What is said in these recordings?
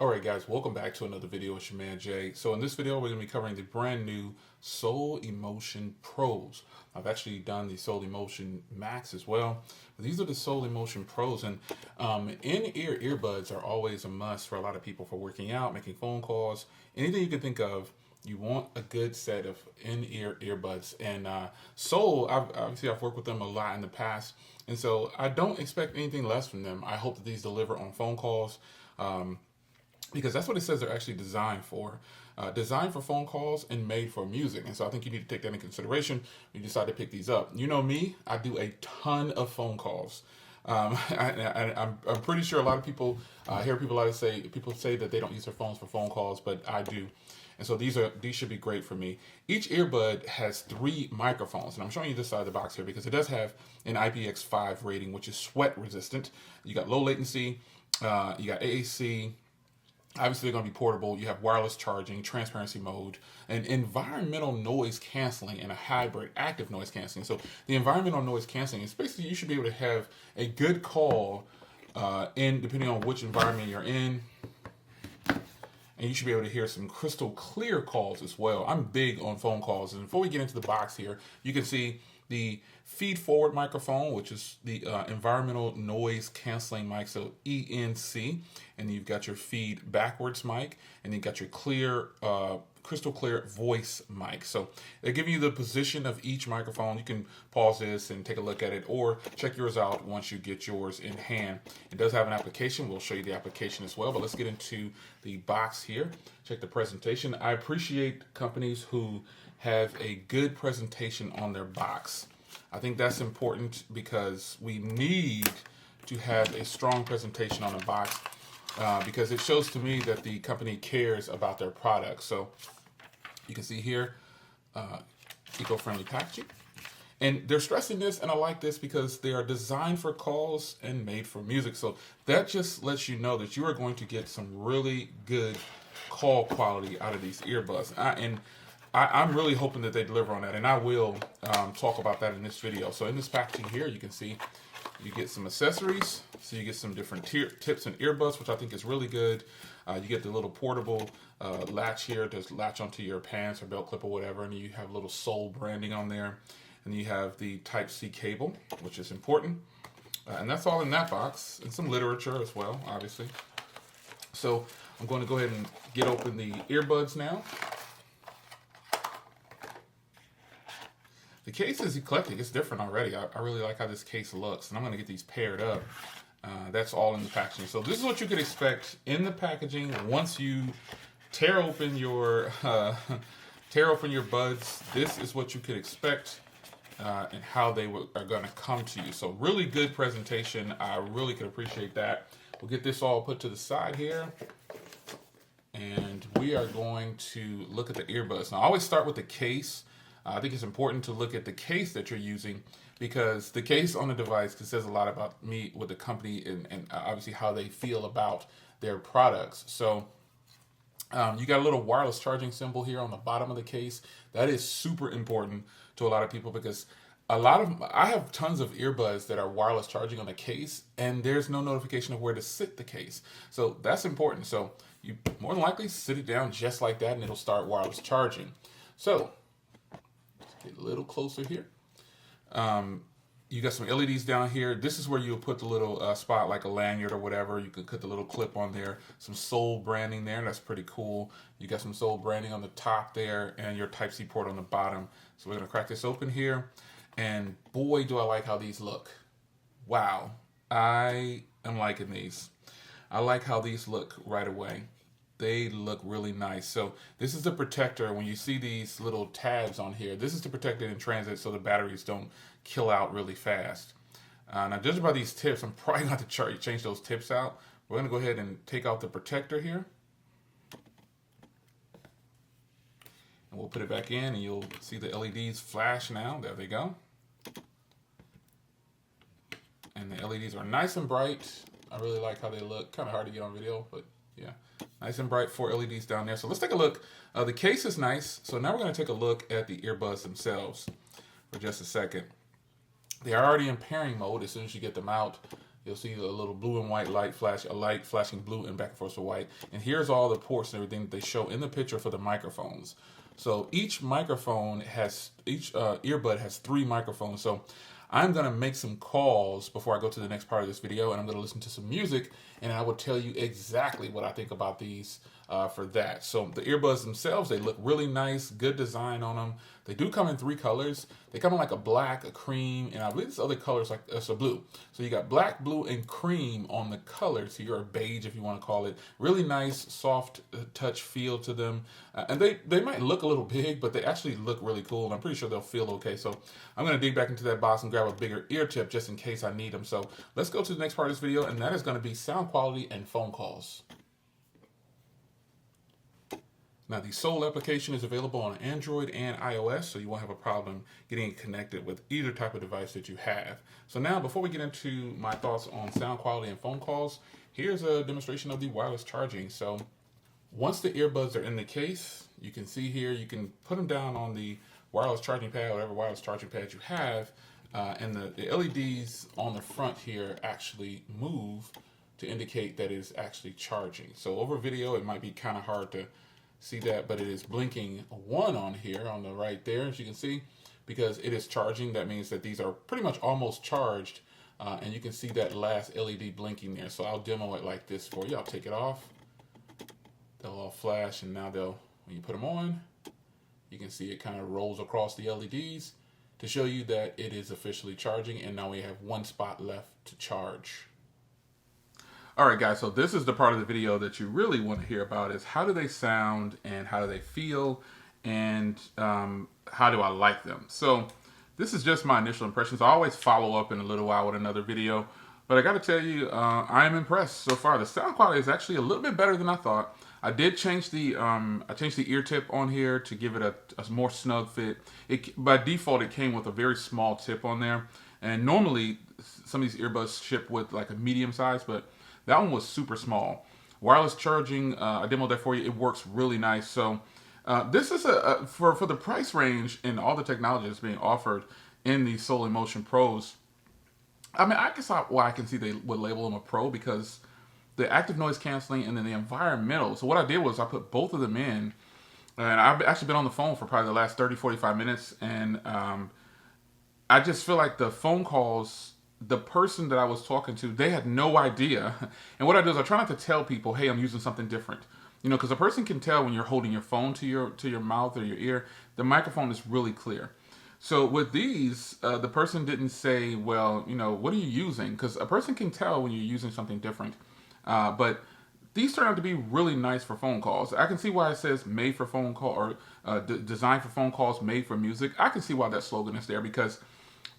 Alright guys, welcome back to another video. It's your man Jay. So in this video we're going to be covering the brand new Soul Emotion Pros. I've actually done the Soul Emotion Max as well, but these are the Soul Emotion Pros, and in-ear earbuds are always a must for a lot of people for working out, making phone calls, anything you can think of. You want a good set of in-ear earbuds, and Soul, I've worked with them a lot in the past, and so I don't expect anything less from them. I hope that these deliver on phone calls. Because that's what it says they're actually designed for. Designed for phone calls and made for music. And so I think you need to take that into consideration when you decide to pick these up. You know me, I do a ton of phone calls. I'm pretty sure a lot of people, hear people say that they don't use their phones for phone calls, but I do. And so these should be great for me. Each earbud has 3 microphones, and I'm showing you this side of the box here because it does have an IPX5 rating, which is sweat resistant. You got low latency, you got AAC. Obviously, they're going to be portable. You have wireless charging, transparency mode, and environmental noise canceling, and a hybrid active noise canceling. So the environmental noise canceling is basically you should be able to have a good call depending on which environment you're in. And you should be able to hear some crystal clear calls as well. I'm big on phone calls. And before we get into the box here, you can see the feed forward microphone, which is the environmental noise canceling mic, so ENC. And you've got your feed backwards mic, and you've got your clear, crystal clear voice mic. So they give you the position of each microphone. You can pause this and take a look at it, or check yours out once you get yours in hand. It does have an application. We'll show you the application as well, but let's get into the box here. Check the presentation. I appreciate companies who have a good presentation on their box. I think that's important because we need to have a strong presentation on a box because it shows to me that the company cares about their product. So you can see here, eco-friendly packaging. And they're stressing this, and I like this because they are designed for calls and made for music. So that just lets you know that you are going to get some really good call quality out of these earbuds. I'm really hoping that they deliver on that, and I will talk about that in this video. So in this packaging here, you can see you get some accessories. So you get some different tips and earbuds, which I think is really good. You get the little portable latch here to latch onto your pants or belt clip or whatever, and you have a little Soul branding on there. And you have the Type-C cable, which is important. And that's all in that box, and some literature as well, obviously. So I'm going to go ahead and get open the earbuds now. The case is eclectic. It's different already. I really like how this case looks, and I'm going to get these paired up. That's all in the packaging. So this is what you could expect in the packaging once you tear open your buds. This is what you could expect and how they are going to come to you. So really good presentation. I really could appreciate that. We'll get this all put to the side here, and we are going to look at the earbuds. Now, I always start with the case. I think it's important to look at the case that you're using because the case on the device says a lot about me with the company and obviously how they feel about their products. So you got a little wireless charging symbol here on the bottom of the case. That is super important to a lot of people because I have tons of earbuds that are wireless charging on the case, and there's no notification of where to sit the case. So that's important. So you more than likely sit it down just like that, and it'll start wireless charging. So get a little closer here. You got some LEDs down here. This is where you'll put the little spot like a lanyard or whatever. You could put the little clip on there. Some Soul branding there. That's pretty cool. You got some Soul branding on the top there and your Type-C port on the bottom. So we're going to crack this open here. And boy, do I like how these look. Wow. I am liking these. I like how these look right away. They look really nice. So this is the protector. When you see these little tabs on here, this is to protect it in transit so the batteries don't kill out really fast. Now, judging by these tips, I'm probably going to have to change those tips out. We're going to go ahead and take out the protector here. And we'll put it back in, and you'll see the LEDs flash now. There they go. And the LEDs are nice and bright. I really like how they look. Kind of hard to get on video, but yeah. Nice and bright 4 LEDs down there. So let's take a look. The case is nice. So now we're going to take a look at the earbuds themselves for just a second. They are already in pairing mode as soon as you get them out. You'll see a little blue and white light flash, a light flashing blue and back and forth to white. And here's all the ports and everything that they show in the picture for the microphones. So each earbud has 3 microphones. So I'm going to make some calls before I go to the next part of this video, and I'm going to listen to some music, and I will tell you exactly what I think about these for that. So the earbuds themselves, they look really nice, good design on them. They do come in 3 colors. They come in like a black, a cream, and I believe this other color is like a blue. So you got black, blue, and cream on the colors here, or beige if you want to call it. Really nice, soft touch feel to them. And they might look a little big, but they actually look really cool, and I'm pretty sure they'll feel okay. So I'm going to dig back into that box and grab a bigger ear tip just in case I need them. So let's go to the next part of this video, and that is going to be sound quality and phone calls. Now, the Soul application is available on Android and iOS, so you won't have a problem getting it connected with either type of device that you have. So now, before we get into my thoughts on sound quality and phone calls, here's a demonstration of the wireless charging. So once the earbuds are in the case, you can see here, you can put them down on the wireless charging pad, whatever wireless charging pad you have, and the LEDs on the front here actually move to indicate that it's actually charging. So over video, it might be kind of hard to see that, but it is blinking 1 on here on the right there, as you can see, because it is charging. That means that these are pretty much almost charged, and you can see that last LED blinking there. So I'll demo it like this for you. I'll take it off. They'll all flash, and now when you put them on, you can see it kind of rolls across the LEDs to show you that it is officially charging, and now we have 1 spot left to charge. All right, guys, so this is the part of the video that you really want to hear about, is how do they sound and how do they feel, and how do I like them? So this is just my initial impressions. I always follow up in a little while with another video, but I got to tell you, I am impressed so far. The sound quality is actually a little bit better than I thought. I did change the ear tip on here to give it a more snug fit. By default, it came with a very small tip on there, and normally some of these earbuds ship with like a medium size, but that one was super small. Wireless charging, I demoed that for you. It works really nice. So this is for the price range and all the technology that's being offered in the Soul Emotion Pros. I mean, I guess why I can see they would label them a pro, because the active noise canceling and then the environmental. So what I did was I put both of them in, and I've actually been on the phone for probably the last 30, 45 minutes, and I just feel like the phone calls, the person that I was talking to, they had no idea. And what I do is I try not to tell people, hey, I'm using something different. You know, because a person can tell when you're holding your phone to your mouth or your ear, the microphone is really clear. So with these, the person didn't say, well, you know, what are you using? Because a person can tell when you're using something different. But these turn out to be really nice for phone calls. I can see why it says made for phone call, or designed for phone calls, made for music. I can see why that slogan is there, because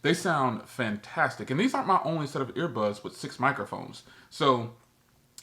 they sound fantastic. And these aren't my only set of earbuds with 6 microphones. So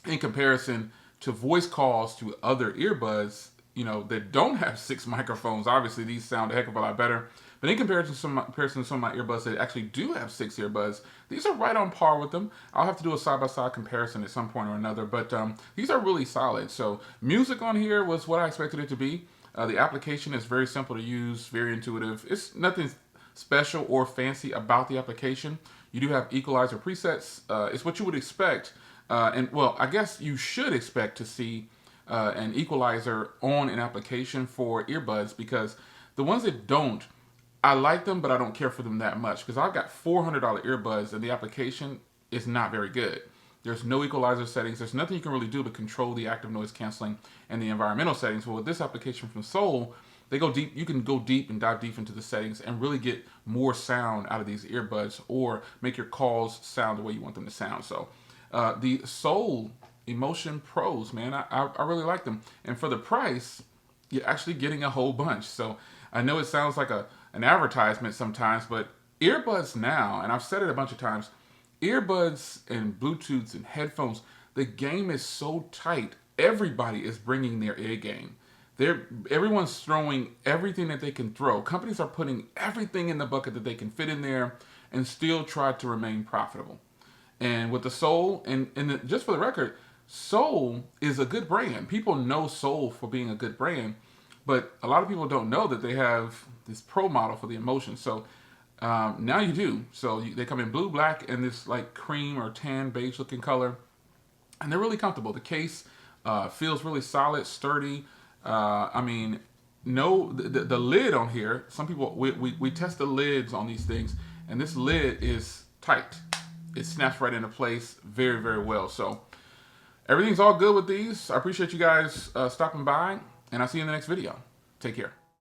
in comparison to voice calls to other earbuds, you know, that don't have 6 microphones, obviously these sound a heck of a lot better. But in comparison to some of my earbuds that actually do have 6 earbuds, these are right on par with them. I'll have to do a side-by-side comparison at some point or another, but these are really solid. So music on here was what I expected it to be. The application is very simple to use, very intuitive. It's nothing special or fancy about the application. You do have equalizer presets. It's what you would expect. And well, I guess you should expect to see an equalizer on an application for earbuds, because the ones that don't, I like them, but I don't care for them that much, because I've got $400 earbuds and the application is not very good. There's no equalizer settings. There's nothing you can really do to control the active noise canceling and the environmental settings. Well, with this application from Soul, they go deep. You can go deep and dive deep into the settings and really get more sound out of these earbuds, or make your calls sound the way you want them to sound. So the Soul Emotion Pros, man, I really like them. And for the price, you're actually getting a whole bunch. So I know it sounds like an advertisement sometimes, but earbuds now, and I've said it a bunch of times, earbuds and Bluetooths and headphones, the game is so tight. Everybody is bringing their A game. Everyone's throwing everything that they can throw. Companies are putting everything in the bucket that they can fit in there and still try to remain profitable. And with the Soul, and just for the record, Soul is a good brand. People know Soul for being a good brand, but a lot of people don't know that they have this Pro model for the Emotion. So Now you do. So they come in blue, black, and this like cream or tan beige looking color. And they're really comfortable. The case feels really solid, sturdy. I mean, no, the lid on here, some people, we test the lids on these things, and this lid is tight. It snaps right into place very, very well. So everything's all good with these. I appreciate you guys stopping by, and I'll see you in the next video. Take care.